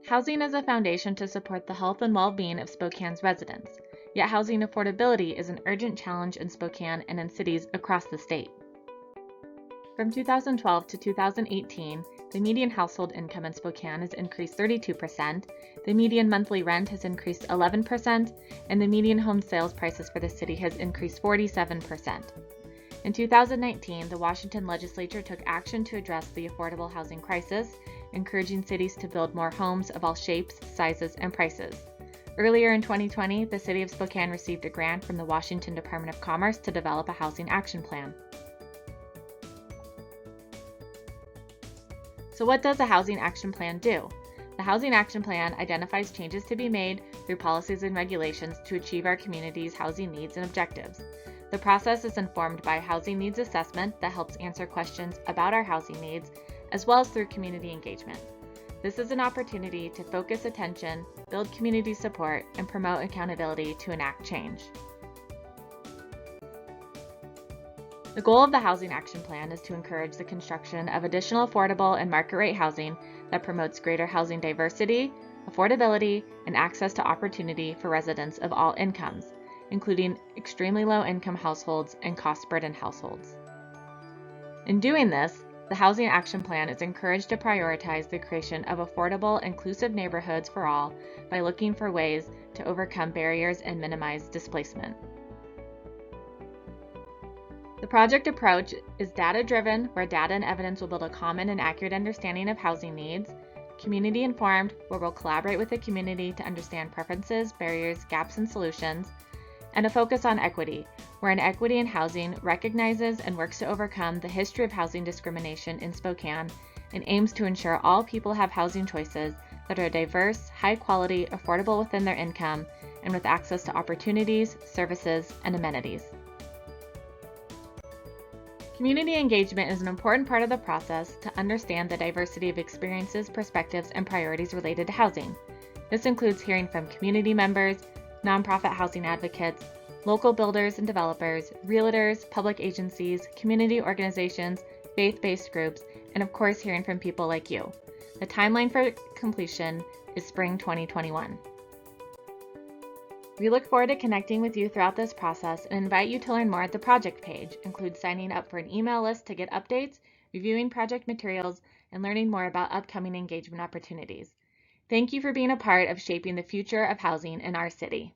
Housing is a foundation to support the health and well-being of Spokane's residents, yet housing affordability is an urgent challenge in Spokane and in cities across the state. From 2012 to 2018, the median household income in Spokane has increased 32%, the median monthly rent has increased 11%, and the median home sales prices for the city has increased 47%. In 2019, the Washington legislature took action to address the affordable housing crisis, encouraging cities to build more homes of all shapes, sizes, and prices. Earlier in 2020, the City of Spokane received a grant from the Washington Department of Commerce to develop a housing action plan. So what does a housing action plan do? The Housing Action Plan identifies changes to be made through policies and regulations to achieve our community's housing needs and objectives. The process is informed by a housing needs assessment that helps answer questions about our housing needs, as well as through community engagement. This is an opportunity to focus attention, build community support, and promote accountability to enact change. The goal of the Housing Action Plan is to encourage the construction of additional affordable and market-rate housing that promotes greater housing diversity, affordability, and access to opportunity for residents of all incomes, including extremely low-income households and cost-burdened households. In doing this, the Housing Action Plan is encouraged to prioritize the creation of affordable, inclusive neighborhoods for all by looking for ways to overcome barriers and minimize displacement. The project approach is data-driven, where data and evidence will build a common and accurate understanding of housing needs, community-informed, where we'll collaborate with the community to understand preferences, barriers, gaps, and solutions, and a focus on equity, where inequity in housing recognizes and works to overcome the history of housing discrimination in Spokane and aims to ensure all people have housing choices that are diverse, high quality, affordable within their income, and with access to opportunities, services, and amenities. Community engagement is an important part of the process to understand the diversity of experiences, perspectives, and priorities related to housing. This includes hearing from community members, nonprofit housing advocates, local builders and developers, realtors, public agencies, community organizations, faith-based groups, and of course hearing from people like you. The timeline for completion is spring 2021. We look forward to connecting with you throughout this process and invite you to learn more at the project page, include signing up for an email list to get updates, reviewing project materials, and learning more about upcoming engagement opportunities. Thank you for being a part of shaping the future of housing in our city.